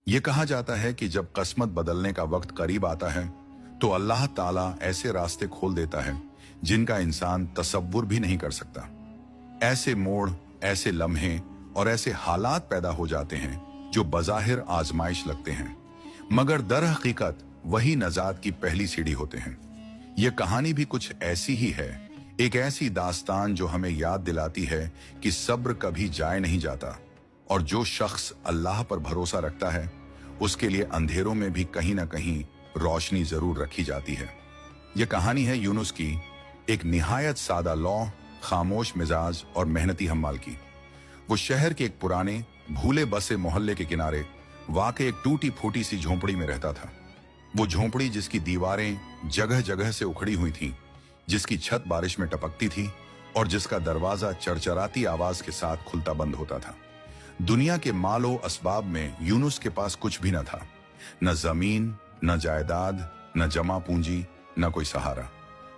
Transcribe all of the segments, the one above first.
ये कहा जाता है कि जब किस्मत बदलने का वक्त करीब आता है तो अल्लाह ताला ऐसे रास्ते खोल देता है जिनका इंसान तसव्वुर भी नहीं कर सकता। ऐसे मोड़, ऐसे लम्हे और ऐसे हालात पैदा हो जाते हैं जो बज़ाहिर आजमाइश लगते हैं, मगर दर हकीकत वही नजात की पहली सीढ़ी होते हैं। यह कहानी भी कुछ ऐसी ही है, एक ऐसी दास्तान जो हमें याद दिलाती है कि सब्र कभी जाए नहीं जाता और जो शख्स अल्लाह पर भरोसा रखता है उसके लिए अंधेरों में भी कहीं ना कहीं रोशनी जरूर रखी जाती है। यह कहानी है यूनुस की, एक निहायत सादा लौह, खामोश मिजाज और मेहनती हम्माल की। वो शहर के एक पुराने भूले बसे मोहल्ले के किनारे वाकई एक टूटी फूटी सी झोंपड़ी में रहता था। वो झोंपड़ी जिसकी दीवारें जगह जगह से उखड़ी हुई थीं, जिसकी छत बारिश में टपकती थी और जिसका दरवाजा चरचराती आवाज के साथ खुलता बंद होता था। दुनिया के मालो असबाब में यूनुस के पास कुछ भी न था, न जमीन, न जायदाद, न जमा पूंजी, न कोई सहारा।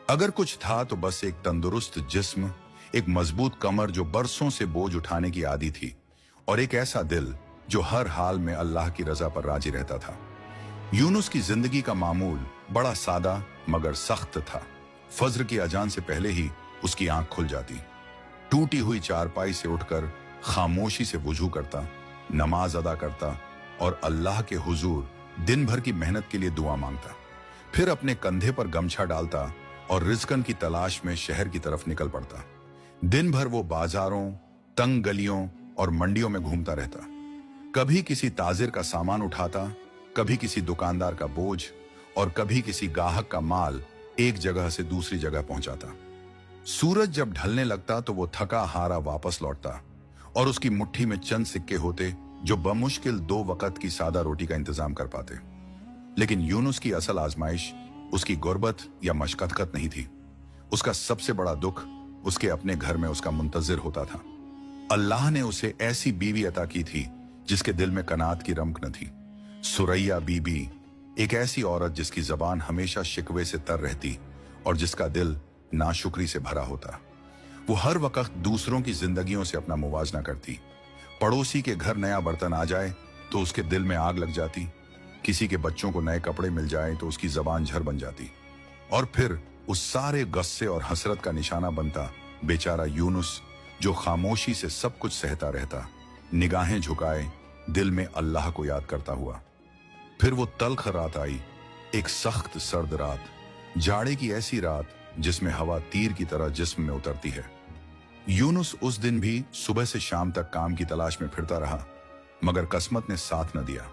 अगर कुछ था तो बस एक तंदुरुस्त जिस्म, एक मजबूत कमर जो बरसों से बोझ उठाने की आदी थी, और एक ऐसा दिल जो हर हाल में अल्लाह की रजा पर राजी रहता था। यूनुस की जिंदगी का मामूल बड़ा सादा मगर सख्त था। फज्र की अजान से पहले ही उसकी आंख खुल जाती, टूटी हुई चारपाई से उठकर खामोशी से वुजू करता, नमाज अदा करता और अल्लाह के हुजूर दिन भर की मेहनत के लिए दुआ मांगता। फिर अपने कंधे पर गमछा डालता और रिज़्क़न की तलाश में शहर की तरफ निकल पड़ता। दिन भर वो बाजारों, तंग गलियों और मंडियों में घूमता रहता। कभी किसी ताजिर का सामान उठाता, कभी किसी दुकानदार का बोझ और कभी किसी गाहक का माल एक जगह से दूसरी जगह पहुंचाता। सूरज जब ढलने लगता तो वो थका हारा वापस लौटता और उसकी मुट्ठी में चंद सिक्के होते जो बमुश्किल 2 वक्त की सादा रोटी का इंतजाम कर पाते। लेकिन यूनुस की असल आजमाइश उसकी गुर्बत या मशक्कत नहीं थी। उसका सबसे बड़ा दुख उसके अपने घर में उसका मुंतजिर होता था। अल्लाह ने उसे ऐसी बीवी अता की थी जिसके दिल में कनात की रमक न थी। सुरैया बीबी, एक ऐसी औरत जिसकी जबान हमेशा शिकवे से तर रहती और जिसका दिल नाशुक्री से भरा होता। वो हर वक्त दूसरों की जिंदगियों से अपना मुवाजना करती। पड़ोसी के घर नया बर्तन आ जाए तो उसके दिल में आग लग जाती, किसी के बच्चों को नए कपड़े मिल जाए तो उसकी जबान झर बन जाती। और फिर उस सारे गुस्से और हसरत का निशाना बनता बेचारा यूनुस, जो खामोशी से सब कुछ सहता रहता, निगाहें झुकाए दिल में अल्लाह को याद करता हुआ। फिर वो तल्ख रात आई, एक सख्त सर्द रात, जाड़े की ऐसी रात जिसमें हवा तीर की तरह जिस्म में उतरती है। यूनुस उस दिन भी सुबह से शाम तक काम की तलाश में फिरता रहा, मगर किस्मत ने साथ न दिया।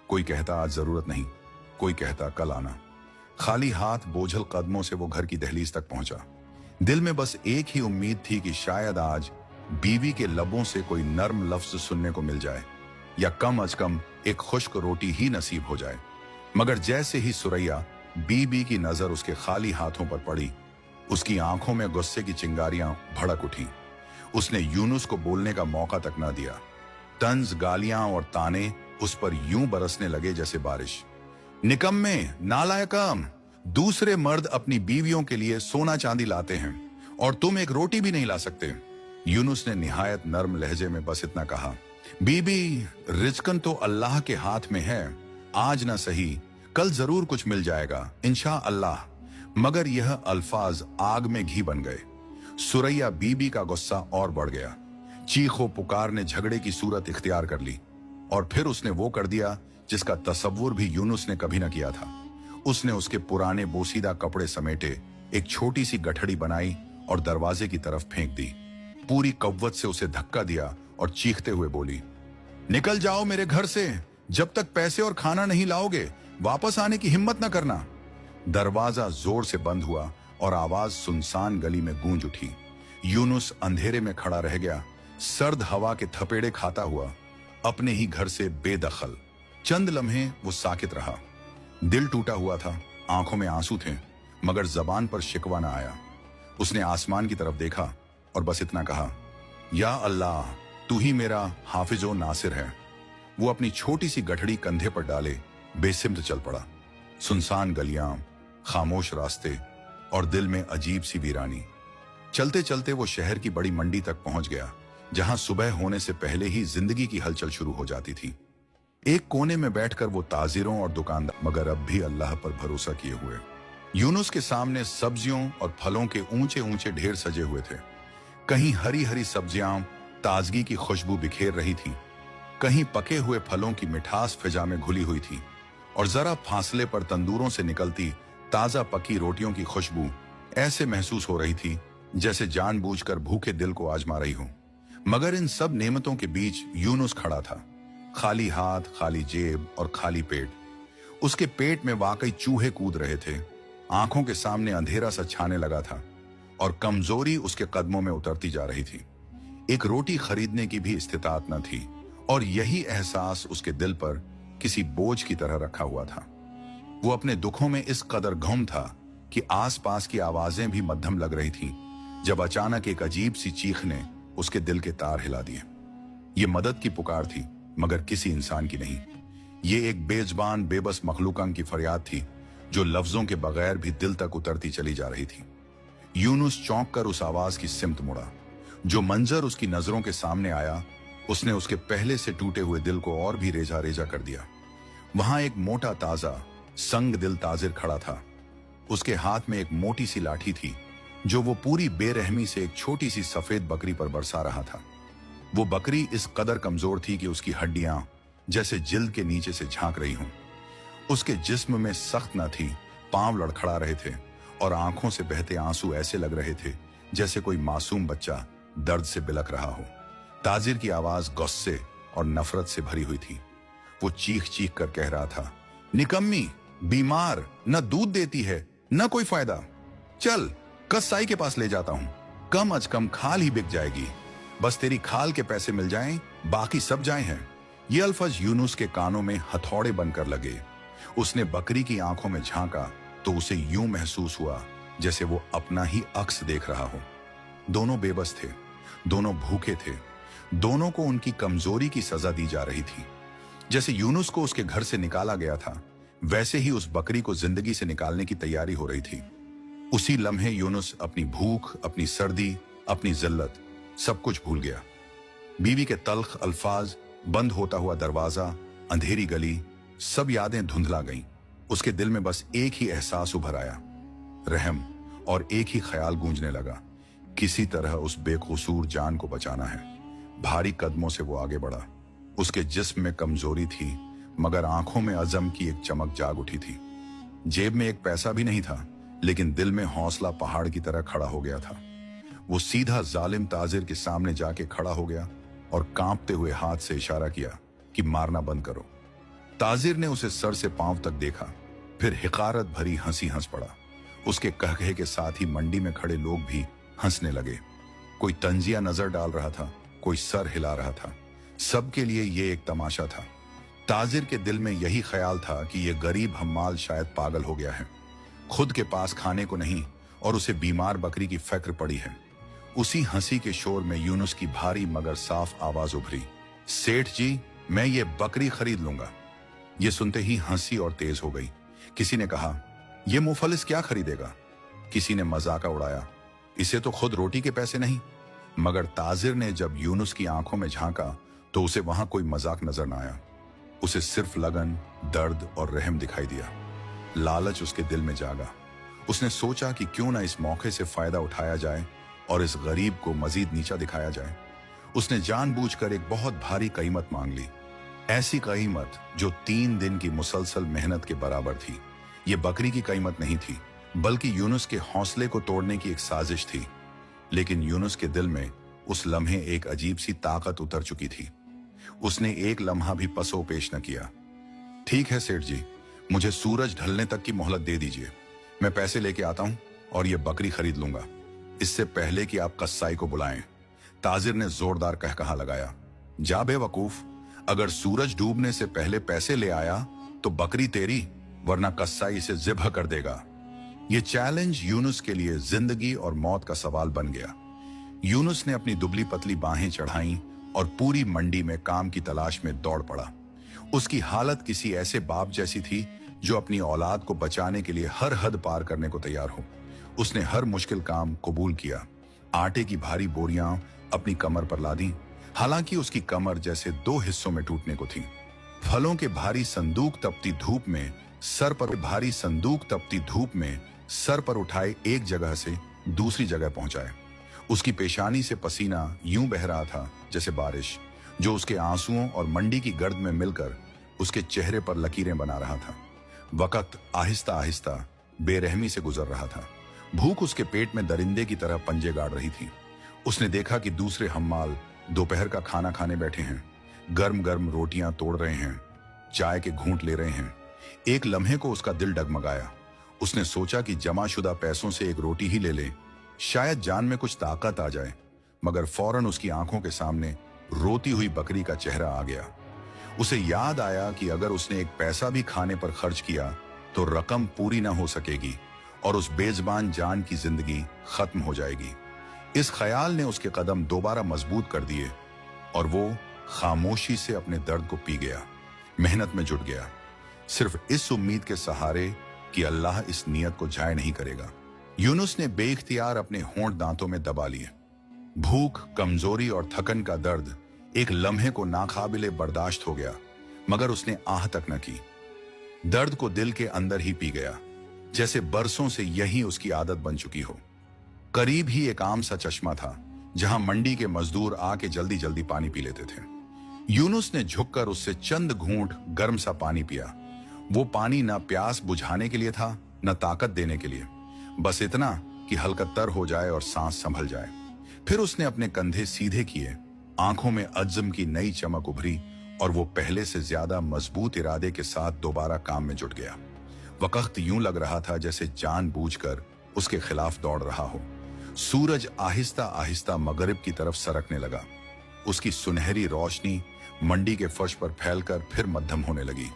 कोई कहता आज जरूरत नहीं, कोई कहता कल आना। खाली हाथ बोझल कदमों से वो घर की दहलीज तक पहुंचा। दिल में बस एक ही उम्मीद थी कि शायद आज बीवी के लबों से कोई नर्म लफ्ज सुनने को मिल जाए या कम अज कम एक खुश्क रोटी ही नसीब हो जाए। मगर जैसे ही सुरैया बीबी की नजर उसके खाली हाथों पर पड़ी, उसकी आंखों में गुस्से की चिंगारियां भड़क उठी। उसने यूनुस को बोलने का मौका तक ना दिया। तंज, गालियां और ताने उस पर यूं बरसने लगे जैसे बारिश। निकम्मे, नालायकम, दूसरे मर्द अपनी बीवियों के लिए सोना चांदी लाते हैं और तुम एक रोटी भी नहीं ला सकते। यूनुस ने निहायत नर्म लहजे में बस इतना कहा, बीबी, रिज़्क़न तो अल्लाह के हाथ में है, आज ना सही कल जरूर कुछ मिल जाएगा इंशा अल्लाह। मगर यह अल्फाज आग में घी बन गए। सुरैया बीबी का गुस्सा और बढ़ गया। चीखो पुकार ने झगड़े की सूरत इख्तियार कर ली और फिर उसने वो कर दिया जिसका तसव्वुर भी यूनुस ने कभी न किया था। उसने उसके पुराने बोसीदा कपड़े समेटे, एक छोटी सी गठड़ी बनाई और दरवाजे की तरफ फेंक दी। पूरी कव्वत से उसे धक्का दिया और चीखते हुए बोली, निकल जाओ मेरे घर से, जब तक पैसे और खाना नहीं लाओगे वापस आने की हिम्मत न करना। दरवाजा जोर से बंद हुआ और आवाज सुनसान गली में गूंज उठी। यूनुस अंधेरे में खड़ा रह गया, सर्द हवा के थपेड़े खाता हुआ, अपने ही घर से बेदखल। चंद लम्हे वो साकित रहा। दिल टूटा हुआ था, आंखों में आंसू थे, मगर जबान पर शिकवा न आया। उसने आसमान की तरफ देखा और बस इतना कहा, या अल्लाह, तू ही मेरा हाफिजो नासिर है। वो अपनी छोटी सी गठड़ी कंधे पर डाले बेसिमत चल पड़ा। सुनसान गलियां, खामोश रास्ते और दिल में अजीब सी वीरानी। चलते चलते वो शहर की बड़ी मंडी तक पहुंच गया, जहां सुबह होने से पहले ही जिंदगी की हलचल शुरू हो जाती थी। एक कोने में बैठकर वो ताजिरों और दुकानदार मगर अब भी अल्लाह पर भरोसा किए हुए। यूनुस के सामने सब्जियों और फलों के ऊंचे ऊंचे ढेर सजे हुए थे। कहीं हरी हरी सब्जियां ताजगी की खुशबू बिखेर रही थी, कहीं पके हुए फलों की मिठास फिजा में घुली हुई थी, और जरा फासले पर तंदूरों से निकलती ताजा पकी रोटियों की खुशबू ऐसे महसूस हो रही थी जैसे जानबूझकर भूखे दिल को आजमा रही हो। मगर इन सब नेमतों के बीच यूनुस खड़ा था, खाली हाथ, खाली जेब और खाली पेट। उसके पेट में वाकई चूहे कूद रहे थे, आंखों के सामने अंधेरा सा छाने लगा था और कमजोरी उसके कदमों में उतरती जा रही थी। एक रोटी खरीदने की भी इस्तिताअत न थी और यही एहसास उसके दिल पर किसी बोझ की तरह रखा हुआ था। वो अपने दुखों में इस कदर गुम था कि आसपास की आवाजें भी मध्यम लग रही थीं, जब अचानक एक अजीब सी चीख ने उसके दिल के तार हिला दिए। ये मदद की पुकार थी, मगर किसी इंसान की नहीं। ये एक बेजबान बेबस मखलूका की फरियाद थी जो लफ्जों के बगैर भी दिल तक उतरती चली जा रही थी। यूनुस चौंक कर उस आवाज की सिमत मुड़ा। जो मंजर उसकी नजरों के सामने आया, उसने उसके पहले से टूटे हुए दिल को और भी रेजा रेजा कर दिया। वहां एक मोटा ताजा संग दिल ताजिर खड़ा था। उसके हाथ में एक मोटी सी लाठी थी जो वो पूरी बेरहमी से एक छोटी सी सफेद बकरी पर बरसा रहा था। वो बकरी इस कदर कमजोर थी कि उसकी हड्डियां जैसे जिल्द के नीचे से झांक रही हों। उसके जिस्म में सख्त न थी, पांव लड़खड़ा रहे थे और आंखों से बहते आंसू ऐसे लग रहे थे जैसे कोई मासूम बच्चा दर्द से बिलख रहा हो। ताजिर की आवाज गुस्से और नफरत से भरी हुई थी। वो चीख चीख कर कह रहा था, निकम्मी, बीमार, न दूध देती है न कोई फायदा। चल कसाई के पास ले जाता हूं, कम अज कम खाल ही बिक जाएगी। बस तेरी खाल के पैसे मिल जाएं, बाकी सब जाए हैं। ये अल्फज यूनुस के कानों में हथौड़े बनकर लगे। उसने बकरी की आंखों में झांका तो उसे यूं महसूस हुआ जैसे वो अपना ही अक्स देख रहा हो। दोनों बेबस थे, दोनों भूखे थे, दोनों को उनकी कमजोरी की सजा दी जा रही थी। जैसे यूनुस को उसके घर से निकाला गया था, वैसे ही उस बकरी को जिंदगी से निकालने की तैयारी हो रही थी। उसी लम्हे यूनुस अपनी भूख, अपनी सर्दी, अपनी जिल्लत सब कुछ भूल गया। बीवी के तल्ख अल्फाज, बंद होता हुआ दरवाजा, अंधेरी गली, सब यादें धुंधला गईं। उसके दिल में बस एक ही एहसास उभर आया, रहम, और एक ही ख्याल गूंजने लगा, किसी तरह उस बेकसूर जान को बचाना है। भारी कदमों से वो आगे बढ़ा। उसके जिस्म में कमजोरी थी, मगर आंखों में अज़म की एक चमक जाग उठी थी। जेब में एक पैसा भी नहीं था, लेकिन दिल में हौसला पहाड़ की तरह खड़ा हो गया था। वो सीधा जालिम ताजिर के सामने जाके खड़ा हो गया और कांपते हुए हाथ से इशारा किया कि मारना बंद करो। ताजिर ने उसे सर से पांव तक देखा, फिर हिकारत भरी हंसी हंस पड़ा। उसके कहकहे के साथ ही मंडी में खड़े लोग भी हंसने लगे। कोई तंजिया नजर डाल रहा था, कोई सर हिला रहा था। सबके लिए ये एक तमाशा था। ताजिर के दिल में यही ख्याल था कि ये गरीब हम्माल शायद पागल हो गया है, खुद के पास खाने को नहीं और उसे बीमार बकरी की फिक्र पड़ी है। उसी हंसी के शोर में यूनुस की भारी मगर साफ आवाज उभरी, सेठ जी, मैं ये बकरी खरीद लूंगा। ये सुनते ही हंसी और तेज हो गई। किसी ने कहा, ये मुफलिस क्या खरीदेगा। किसी ने मजाका उड़ाया, इसे तो खुद रोटी के पैसे नहीं। मगर ताजिर ने जब यूनुस की आंखों में झांका तो उसे वहां कोई मजाक नजर न आया। उसे सिर्फ लगन, दर्द और रहम दिखाई दिया। लालच उसके दिल में जागा। उसने सोचा कि क्यों ना इस मौके से फायदा उठाया जाए और इस गरीब को मजीद नीचा दिखाया जाए। उसने जानबूझकर एक बहुत भारी कीमत मांग ली, ऐसी कीमत जो 3 दिन की मुसलसल मेहनत के बराबर थी। ये बकरी की कीमत नहीं थी, बल्कि यूनुस के हौसले को तोड़ने की एक साजिश थी। लेकिन यूनुस के दिल में उस लम्हे एक अजीब सी ताकत उतर चुकी थी। उसने एक लम्हा भी पसो पेश न किया। ठीक है सेठ जी, मुझे सूरज ढलने तक की मोहलत दे दीजिए। मैं पैसे लेके आता हूं और ये बकरी खरीद लूंगा, इससे पहले कि आप कसाई को बुलाएं। ताजिर ने जोरदार कहकहा लगाया, जा बेवकूफ, अगर सूरज डूबने से पहले पैसे ले आया तो बकरी तेरी, वरना कसाई इसे ज़िब्ह कर देगा। ये चैलेंज यूनुस के लिए जिंदगी और मौत का सवाल बन गया। यूनुस ने अपनी दुबली पतली बाहें चढ़ाईं और पूरी मंडी में काम की तलाश में दौड़ पड़ा। उसकी हालत किसी ऐसे बाप जैसी थी जो अपनी औलाद को बचाने के लिए हर हद पार करने को तैयार हो। उसने हर मुश्किल काम कबूल किया। आटे की भारी बोरियां अपनी कमर पर लादी, हालांकि उसकी कमर जैसे 2 हिस्सों में टूटने को थी। फलों के भारी संदूक तपती धूप में सर पर उठाए एक जगह से दूसरी जगह पहुंचाए। उसकी पेशानी से पसीना यूं बह रहा था जैसे बारिश, जो उसके आंसुओं और मंडी की गर्द में मिलकर उसके चेहरे पर लकीरें बना रहा था। वक्त आहिस्ता आहिस्ता बेरहमी से गुजर रहा था। भूख उसके पेट में दरिंदे की तरह पंजे गाड़ रही थी। उसने देखा कि दूसरे हम्माल दोपहर का खाना खाने बैठे हैं, गर्म गर्म रोटियां तोड़ रहे हैं, चाय के घूंट ले रहे हैं। एक लम्हे को उसका दिल डगमगाया। उसने सोचा कि जमाशुदा पैसों से एक रोटी ही ले ले, शायद जान में कुछ ताकत आ जाए, मगर फौरन उसकी आंखों के सामने रोती हुई बकरी का चेहरा आ गया। उसे याद आया कि अगर उसने एक पैसा भी खाने पर खर्च किया तो रकम पूरी ना हो सकेगी और उस बेज़बान जान की जिंदगी खत्म हो जाएगी। इस ख्याल ने उसके कदम दोबारा मजबूत कर दिए और वो खामोशी से अपने दर्द को पी गया, मेहनत में जुट गया, सिर्फ इस उम्मीद के सहारे कि अल्लाह इस नियत को जाय नहीं करेगा। यूनुस ने बेइख्तियार अपने होंठ दांतों में दबा लिए। भूख, कमजोरी और थकन का दर्द एक लम्हे को नाकाबिले बर्दाश्त हो गया, मगर उसने आह तक न की। दर्द को दिल के अंदर ही पी गया, जैसे बरसों से यही उसकी आदत बन चुकी हो। करीब ही एक आम सा चश्मा था जहां मंडी के मजदूर आके जल्दी जल्दी पानी पी लेते थे। यूनुस ने झुककर उससे चंद घूंट गर्म सा पानी पिया। वो पानी न प्यास बुझाने के लिए था न ताकत देने के लिए, बस इतना कि हल्का तर हो जाए और सांस संभल जाए। फिर उसने अपने कंधे सीधे किए, आंखों में अज़्म की नई चमक उभरी और वो पहले से ज्यादा मजबूत इरादे के साथ दोबारा काम में जुट गया। वक्त यूं लग रहा था जैसे जानबूझकर उसके खिलाफ दौड़ रहा हो। सूरज आहिस्ता आहिस्ता मगरिब की तरफ सरकने लगा। उसकी सुनहरी रोशनी मंडी के फर्श पर फैलकर फिर मध्यम होने लगी।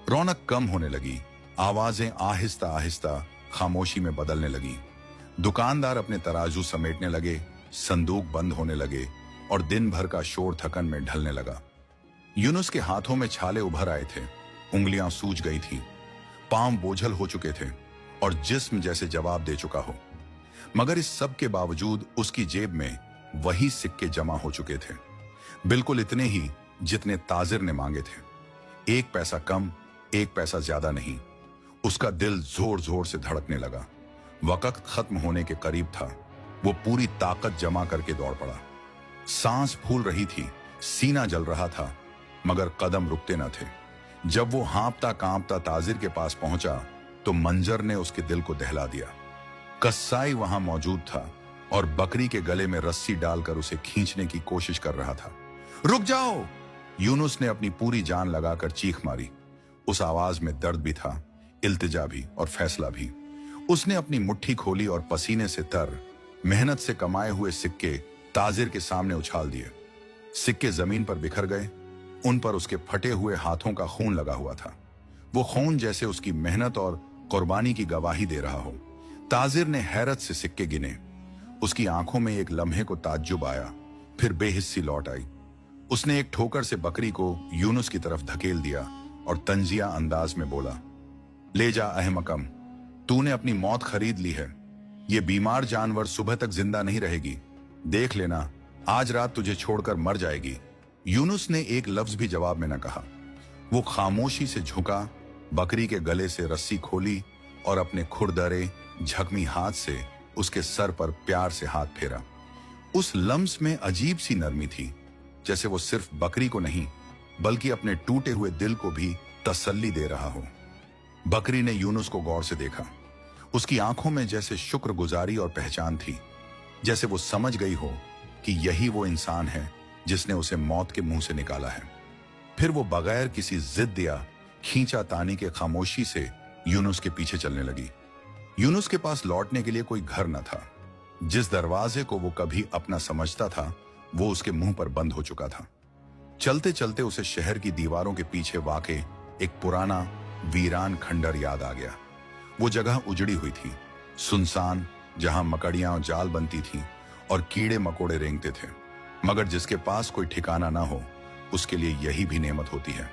रौनक कम होने लगी, आवाजें आहिस्ता आहिस्ता खामोशी में बदलने लगी। दुकानदार अपने तराजू समेटने लगे, संदूक बंद होने लगे और दिन भर का शोर थकन में ढलने लगा। यूनुस के हाथों में छाले उभर आए थे, उंगलियां सूज गई थीं, पांव बोझल हो चुके थे और जिस्म जैसे जवाब दे चुका हो। मगर इस सब के बावजूद उसकी जेब में वही सिक्के जमा हो चुके थे, बिल्कुल इतने ही जितने ताजिर ने मांगे थे। एक पैसा कम, एक पैसा ज्यादा नहीं। उसका दिल जोर जोर से धड़कने लगा। वक्त खत्म होने के करीब था। वो पूरी ताकत जमा करके दौड़ पड़ा। सांस फूल रही थी, सीना जल रहा था, मगर कदम रुकते न थे। जब वो हाँपता कांपता ताजिर के पास पहुंचा तो मंजर ने उसके दिल को दहला दिया। कसाई वहां मौजूद था और बकरी के गले में रस्सी डालकर उसे खींचने की कोशिश कर रहा था। रुक जाओ! यूनुस ने अपनी पूरी जान लगाकर चीख मारी। उस आवाज में दर्द भी था, इल्तिजा भी और फैसला भी। उसने अपनी मुट्ठी खोली और पसीने से तर मेहनत से कमाए हुए सिक्के ताजिर के सामने उछाल दिए। सिक्के जमीन पर बिखर गए। उन पर उसके फटे हुए हाथों का खून लगा हुआ था। वो खून जैसे उसकी मेहनत और कुर्बानी की गवाही दे रहा हो। ताजिर ने हैरत से सिक्के गिने। उसकी आंखों में एक लम्हे को ताज्जुब आया, फिर बेहिस्सी लौट आई। उसने एक ठोकर से बकरी को यूनुस की तरफ धकेल दिया और तंजिया अंदाज में बोला, ले जा अहमकम, तूने अपनी मौत खरीद ली है। ये बीमार जानवर सुबह तक जिंदा नहीं रहेगी। देख लेना, आज रात तुझे छोड़कर मर जाएगी। यूनुस ने एक लफ्ज भी जवाब में न कहा। वो खामोशी से झुका, बकरी के गले से रस्सी खोली और अपने खुरदरे झकमी हाथ से उसके सर पर प्यार से हाथ फेरा। उस लम्स में अजीब सी नरमी थी, जैसे वो सिर्फ बकरी को नहीं बल्कि अपने टूटे हुए दिल को भी तसल्ली दे रहा हो। बकरी ने यूनुस को गौर से देखा। उसकी आंखों में जैसे शुक्रगुजारी और पहचान थी, जैसे वो समझ गई हो कि यही वो इंसान है जिसने उसे मौत के मुंह से निकाला है। फिर वो बगैर किसी जिद या खींचा तानी के खामोशी से यूनुस के पीछे चलने लगी। यूनुस के पास लौटने के लिए कोई घर न था। जिस दरवाजे को वो कभी अपना समझता था वो उसके मुंह पर बंद हो चुका था। चलते चलते उसे शहर की दीवारों के पीछे वाक़े एक पुराना वीरान खंडर याद आ गया। वो जगह उजड़ी हुई थी, सुनसान, जहां मकड़ियां और जाल बनती थीं और कीड़े मकोड़े रेंगते थे, मगर जिसके पास कोई ठिकाना ना हो उसके लिए यही भी नेमत होती है।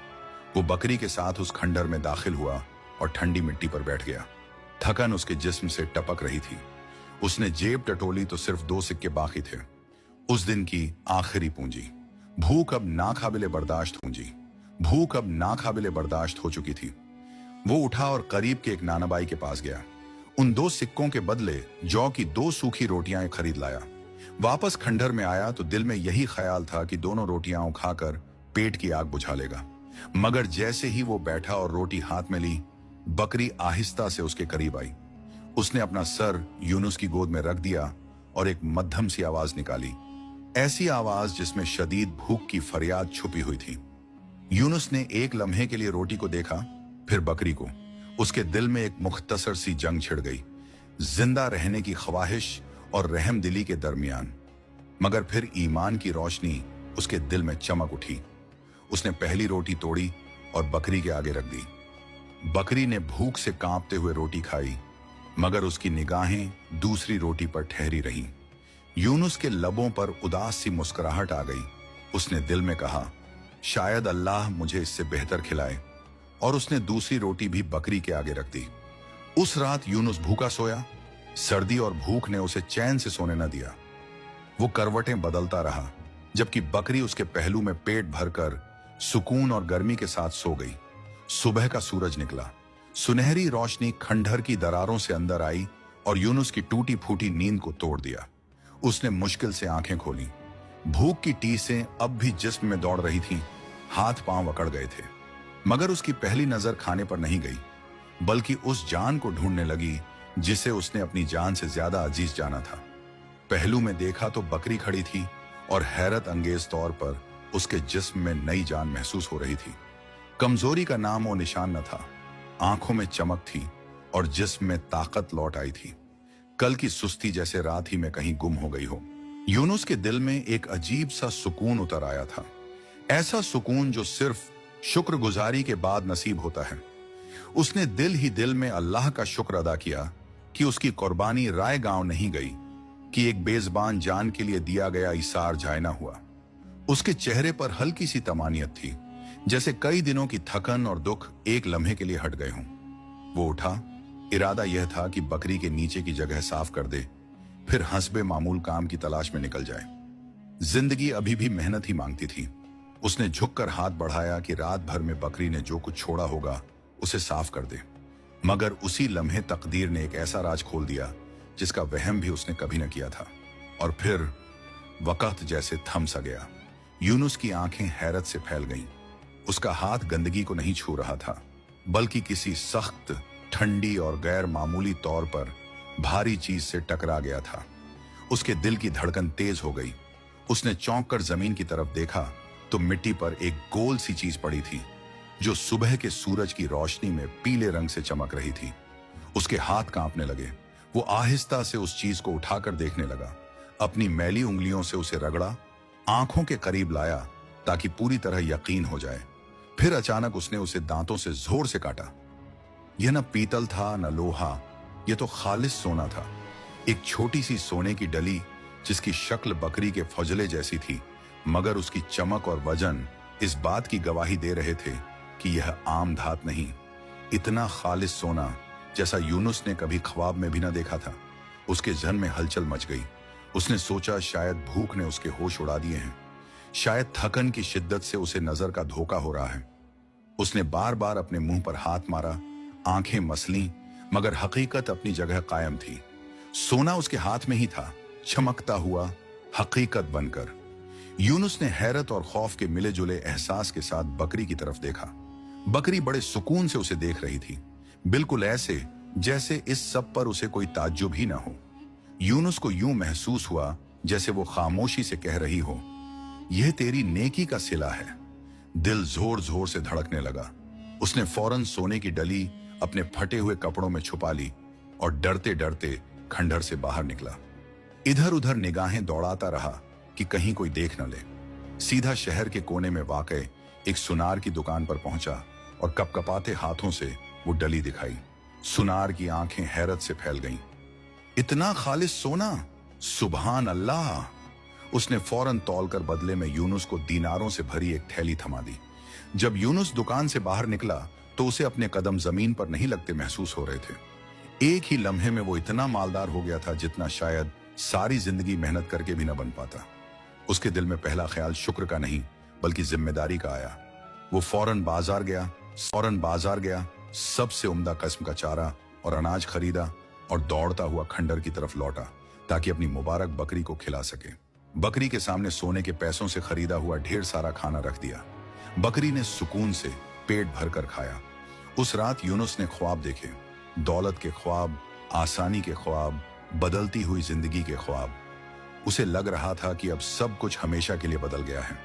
वो बकरी के साथ उस खंडर में दाखिल हुआ और ठंडी मिट्टी पर बैठ गया। थकन उसके जिस्म से टपक रही थी। उसने जेब टटोली तो सिर्फ 2 सिक्के बाकी थे, उस दिन की आखिरी पूंजी। भूख अब नाकाबिले बर्दाश्त पूंजी। भूख अब नाकाबिले बर्दाश्त हो चुकी थी। वो उठा और करीब के एक नानाबाई के पास गया। उन 2 सिक्कों के बदले जौ की 2 सूखी रोटियां खरीद लाया। वापस खंडहर में आया तो दिल में यही ख्याल था कि दोनों रोटियां खाकर पेट की आग बुझा लेगा। मगर जैसे ही वो बैठा और रोटी हाथ में ली, बकरी आहिस्ता से उसके करीब आई। उसने अपना सर यूनुस की गोद में रख दिया और एक मध्यम सी आवाज निकाली, ऐसी आवाज जिसमें शदीद भूख की फरियाद छुपी हुई थी। यूनुस ने एक लम्हे के लिए रोटी को देखा, फिर बकरी को। उसके दिल में एक मुख्तसर सी जंग छिड़ गई, जिंदा रहने की ख्वाहिश और रहम दिली के दरमियान। मगर फिर ईमान की रोशनी उसके दिल में चमक उठी। उसने पहली रोटी तोड़ी और बकरी के आगे रख दी। बकरी ने भूख से कांपते हुए रोटी खाई, मगर उसकी निगाहें दूसरी रोटी पर ठहरी रहीं। यूनुस के लबों पर उदास सी मुस्कुराहट आ गई। उसने दिल में कहा, शायद अल्लाह मुझे इससे बेहतर खिलाए, और उसने दूसरी रोटी भी बकरी के आगे रख दी। उस रात यूनुस भूखा सोया। सर्दी और भूख ने उसे चैन से सोने न दिया। वो करवटें बदलता रहा, जबकि बकरी उसके पहलू में पेट भरकर सुकून और गर्मी के साथ सो गई। सुबह का सूरज निकला। सुनहरी रोशनी खंडहर की दरारों से अंदर आई और यूनुस की टूटी फूटी नींद को तोड़ दिया। उसने मुश्किल से आंखें खोली। भूख की टीसें अब भी जिस्म में दौड़ रही थीं, हाथ पांव अकड़ गए थे। मगर उसकी पहली नजर खाने पर नहीं गई, बल्कि उस जान को ढूंढने लगी जिसे उसने अपनी जान से ज्यादा अजीज जाना था। पहलू में देखा तो बकरी खड़ी थी और हैरत अंगेज तौर पर उसके जिस्म में नई जान महसूस हो रही थी। कमजोरी का नाम और निशान न था। आंखों में चमक थी और जिस्म में ताकत लौट आई थी। कल की सुस्ती जैसे रात ही में कहीं गुम हो गई हो। यूनुस के दिल में एक अजीब सा सुकून उतर आया था, ऐसा सुकून जो सिर्फ शुक्रगुजारी के बाद नसीब होता है। उसने दिल ही दिल में अल्लाह का शुक्र अदा किया कि उसकी कुर्बानी राय गांव नहीं गई, कि एक बेज़बान जान के लिए दिया गया इसार जाय ना हुआ। उसके चेहरे पर हल्की सी तमानियत थी, जैसे कई दिनों की थकन और दुख एक लम्हे के लिए हट गए हों। वो उठा। इरादा यह था कि बकरी के नीचे की जगह साफ कर दे, फिर हस्बे मामूल काम की तलाश में निकल जाए। जिंदगी अभी भी मेहनत ही मांगती थी। उसने झुककर हाथ बढ़ाया कि रात भर में बकरी ने जो कुछ छोड़ा होगा उसे साफ कर दे। मगर उसी लम्हे तकदीर ने एक ऐसा राज खोल दिया जिसका वहम भी उसने कभी न किया था। और फिर वक्त जैसे थम सा गया। यूनुस की आंखें हैरत से फैल गईं। उसका हाथ गंदगी को नहीं छू रहा था, बल्कि किसी सख्त, ठंडी और गैर मामूली तौर पर भारी चीज से टकरा गया था। उसके दिल की धड़कन तेज हो गई। उसने चौंक कर जमीन की तरफ देखा तो मिट्टी पर एक गोल सी चीज पड़ी थी, जो सुबह के सूरज की रोशनी में पीले रंग से चमक रही थी। उसके हाथ कांपने लगे। वो आहिस्ता से उस चीज को उठाकर देखने लगा। अपनी मैली उंगलियों से उसे रगड़ा, आंखों के करीब लाया ताकि पूरी तरह यकीन हो जाए। फिर अचानक उसने उसे दांतों से जोर से काटा। यह न पीतल था न लोहा, यह तो खालिस सोना था। एक छोटी सी सोने की डली जिसकी शक्ल बकरी के फजले जैसी थी, मगर उसकी चमक और वजन इस बात की गवाही दे रहे थे कि यह आम धात नहीं, इतना खालिस सोना जैसा यूनुस ने कभी ख्वाब में भी न देखा था। उसके जहन में हलचल मच गई। उसने सोचा शायद भूख ने उसके होश उड़ा दिए हैं, शायद थकन की शिद्दत से उसे नजर का धोखा हो रहा है। उसने बार बार अपने मुंह पर हाथ मारा, आंखें मसलीं, मगर हकीकत अपनी जगह कायम थी। सोना उसके हाथ में ही था, चमकता हुआ हकीकत बनकर। यूनुस ने हैरत और खौफ के मिले जुले एहसास के साथ बकरी की तरफ देखा। बकरी बड़े सुकून से उसे देख रही थी, बिल्कुल ऐसे जैसे इस सब पर उसे कोई ताज्जुब ही ना हो। यूनुस को यूं महसूस हुआ जैसे वो खामोशी से कह रही हो, यह तेरी नेकी का सिला है। दिल जोर जोर से धड़कने लगा। उसने फौरन सोने की डली अपने फटे हुए कपड़ों में छुपा ली और डरते डरते खंडहर से बाहर निकला। इधर उधर निगाहें दौड़ाता रहा कि कहीं कोई देख न ले। सीधा शहर के कोने में वाक़ एक सुनार की दुकान पर पहुंचा और कपकपाते हाथों से वो डली दिखाई। सुनार की आंखें हैरत से फैल गईं। इतना खालिस सोना, सुभान अल्लाह! उसने फौरन तौलकर बदले में यूनुस को दीनारों से भरी एक थैली थमा दी। जब यूनुस दुकान से बाहर निकला तो उसे अपने कदम जमीन पर नहीं लगते महसूस हो रहे थे। एक ही लम्हे में वो इतना मालदार हो गया था जितना शायद सारी जिंदगी मेहनत करके भी न बन पाता। उसके दिल में पहला ख्याल शुक्र का नहीं बल्कि जिम्मेदारी का आया। वो फौरन बाजार गया, सबसे उम्दा किस्म का चारा और अनाज खरीदा और दौड़ता हुआ खंडर की तरफ लौटा ताकि अपनी मुबारक बकरी को खिला सके। बकरी के सामने सोने के पैसों से खरीदा हुआ ढेर सारा खाना रख दिया। बकरी ने सुकून से पेट भरकर खाया। उस रात यूनुस ने ख्वाब देखे, दौलत के ख्वाब, आसानी के ख्वाब, बदलती हुई जिंदगी के ख्वाब। उसे लग रहा था कि अब सब कुछ हमेशा के लिए बदल गया है।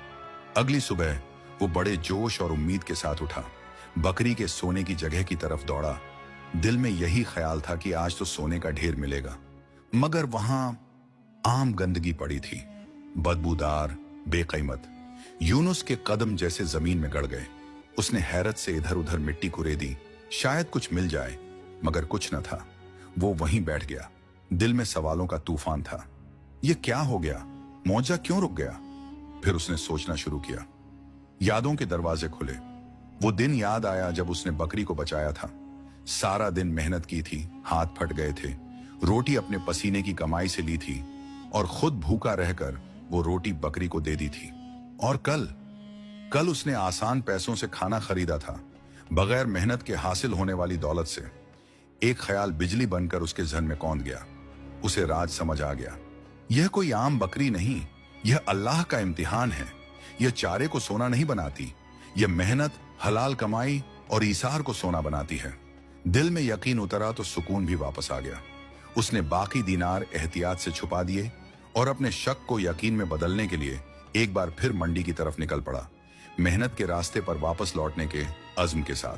अगली सुबह वो बड़े जोश और उम्मीद के साथ उठा, बकरी के सोने की जगह की तरफ दौड़ा। दिल में यही ख्याल था कि आज तो सोने का ढेर मिलेगा, मगर वहां आम गंदगी पड़ी थी, बदबूदार, बेकीमत। यूनुस के कदम जैसे जमीन में गड़ गए। उसने हैरत से इधर उधर मिट्टी कुरेदी, शायद कुछ मिल जाए, मगर कुछ न था। वो वहीं बैठ गया। दिल में सवालों का तूफान था। ये क्या हो गया? मौजा क्यों रुक गया? फिर उसने सोचना शुरू किया। यादों के दरवाजे खुले। वो दिन याद आया जब उसने बकरी को बचाया था। सारा दिन मेहनत की थी, हाथ फट गए थे। रोटी अपने पसीने की कमाई से ली थी और खुद भूखा रहकर वो रोटी बकरी को दे दी थी। और कल उसने आसान पैसों से खाना खरीदा था, बगैर मेहनत के हासिल होने वाली दौलत से। एक ख्याल बिजली बनकर उसके जहन में कौंध गया। उसे राज समझ आ गया। यह कोई आम बकरी नहीं, यह अल्लाह का इम्तिहान है। यह चारे को सोना नहीं बनाती, यह मेहनत, हलाल कमाई और ईसार को सोना बनाती है। दिल में यकीन उतरा तो सुकून भी वापस आ गया। उसने बाकी दीनार एहतियात से छुपा दिए और अपने शक को यकीन में बदलने के लिए एक बार फिर मंडी की तरफ निकल पड़ा, मेहनत के रास्ते पर वापस लौटने के अज़्म के साथ।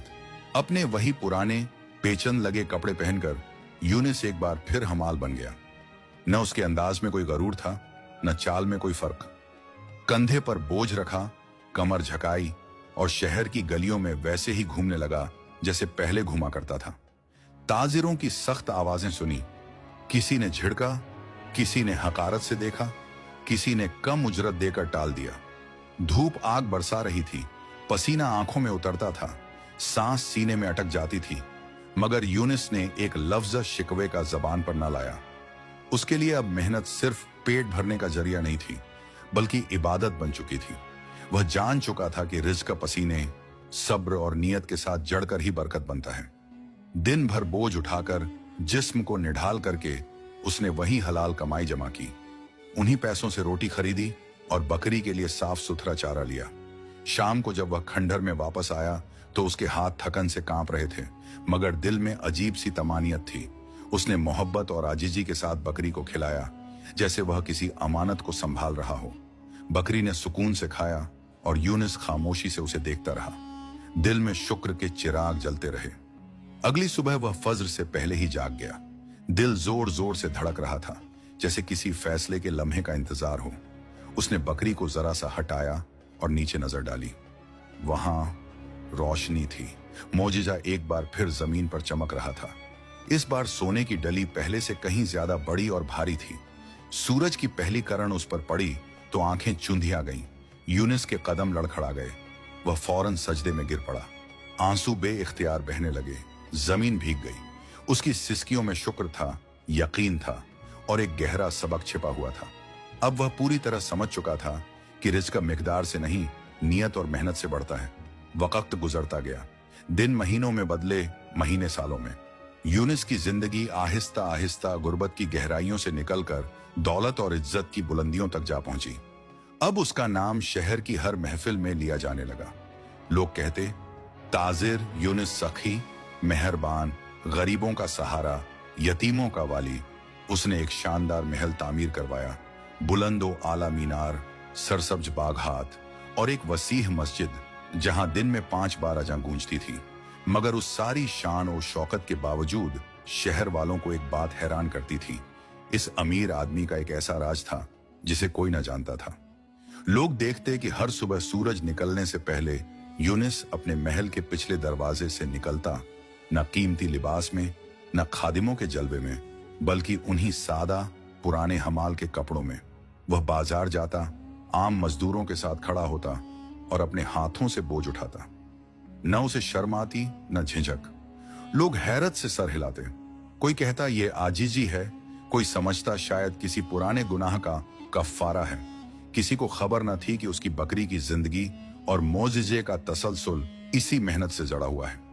अपने वही पुराने पेचन लगे कपड़े पहनकर यूनुस एक बार फिर हमाल बन गया। न उसके अंदाज में कोई गरूर था, न चाल में कोई फर्क। कंधे पर बोझ रखा, कमर झकाई और शहर की गलियों में वैसे ही घूमने लगा जैसे पहले घूमा करता था। ताजिरों की सख्त आवाजें सुनी। किसी ने झिड़का, किसी ने हकारत से देखा, किसी ने कम उजरत देकर टाल दिया। धूप आग बरसा रही थी, पसीना आंखों में उतरता था, सांस सीने में अटक जाती थी, मगर यूनुस ने एक लफ्ज शिकवे का जबान पर न लाया। उसके लिए अब मेहनत सिर्फ पेट भरने का जरिया नहीं थी, बल्कि इबादत बन चुकी थी। वह जान चुका था कि रिज्क का पसीने, सब्र और नियत के साथ जड़कर ही बरकत बनता है। दिन भर बोझ उठाकर, जिस्म को निढाल करके उसने वही हलाल कमाई जमा की। उन्हीं पैसों से रोटी खरीदी और बकरी के लिए साफ सुथरा चारा लिया। शाम को जब वह खंडर में वापस आया तो उसके हाथ थकन से कांप रहे थे, मगर दिल में अजीब सी तमानियत थी। उसने मोहब्बत और आजिजी के साथ बकरी को खिलाया, जैसे वह किसी अमानत को संभाल रहा हो। बकरी ने सुकून से खाया और यूनुस खामोशी से उसे देखता रहा। दिल में शुक्र के चिराग जलते रहे। अगली सुबह वह फज्र से पहले ही जाग गया। दिल जोर जोर से धड़क रहा था, जैसे किसी फैसले के लम्हे का इंतजार हो। उसने बकरी को जरा सा हटाया और नीचे नजर डाली। वहां रोशनी थी। मौजिजा एक बार फिर जमीन पर चमक रहा था। इस बार सोने की डली पहले से कहीं ज्यादा बड़ी और भारी थी। सूरज की पहली किरण उस पर पड़ी तो आंखें चुंधिया गईं। यूनुस के कदम लड़खड़ा गए। वह फौरन सजदे में गिर पड़ा। आंसू बे-इख्तियार बहने लगे। जमीन भीग गई। उसकी सिसकियों में शुक्र था, यकीन था और एक गहरा सबक छिपा हुआ था। अब वह पूरी तरह समझ चुका था कि रिज्क का मिकदार से नहीं, नियत और मेहनत से बढ़ता है। वक्त गुजरता गया। दिन महीनों में बदले, महीने सालों में। यूनुस की जिंदगी आहिस्ता आहिस्ता गुर्बत की गहराइयों से निकलकर दौलत और इज्जत की बुलंदियों तक जा पहुंची। अब उसका नाम शहर की हर महफिल में लिया जाने लगा। लोग कहते, ताजिर यूनुस सखी, मेहरबान, गरीबों का सहारा, यतीमों का वाली। उसने एक शानदार महल तामीर करवाया, बुलंदो आला मीनार, सरसब्ज बागहात और एक वसीह मस्जिद जहां दिन में 5 बार अजान गूंजती थी। मगर उस सारी शान और शौकत के बावजूद शहर वालों को एक बात हैरान करती थी। इस अमीर आदमी का एक ऐसा राज था जिसे कोई न जानता था। लोग देखते कि हर सुबह सूरज निकलने से पहले यूनुस अपने महल के पिछले दरवाजे से निकलता, न कीमती लिबास में, न खादिमों के जलवे में, बल्कि उन्हीं सादा पुराने हमाल के कपड़ों में। वह बाजार जाता, आम मजदूरों के साथ खड़ा होता और अपने हाथों से बोझ उठाता। न उसे शर्म आती, न झिझक। लोग हैरत से सर हिलाते। कोई कहता ये आजीजी है, कोई समझता शायद किसी पुराने गुनाह का कफ्फारा है। किसी को खबर न थी कि उसकी बकरी की जिंदगी اور मोजिजे का तसलसल इसी मेहनत से जड़ा हुआ है।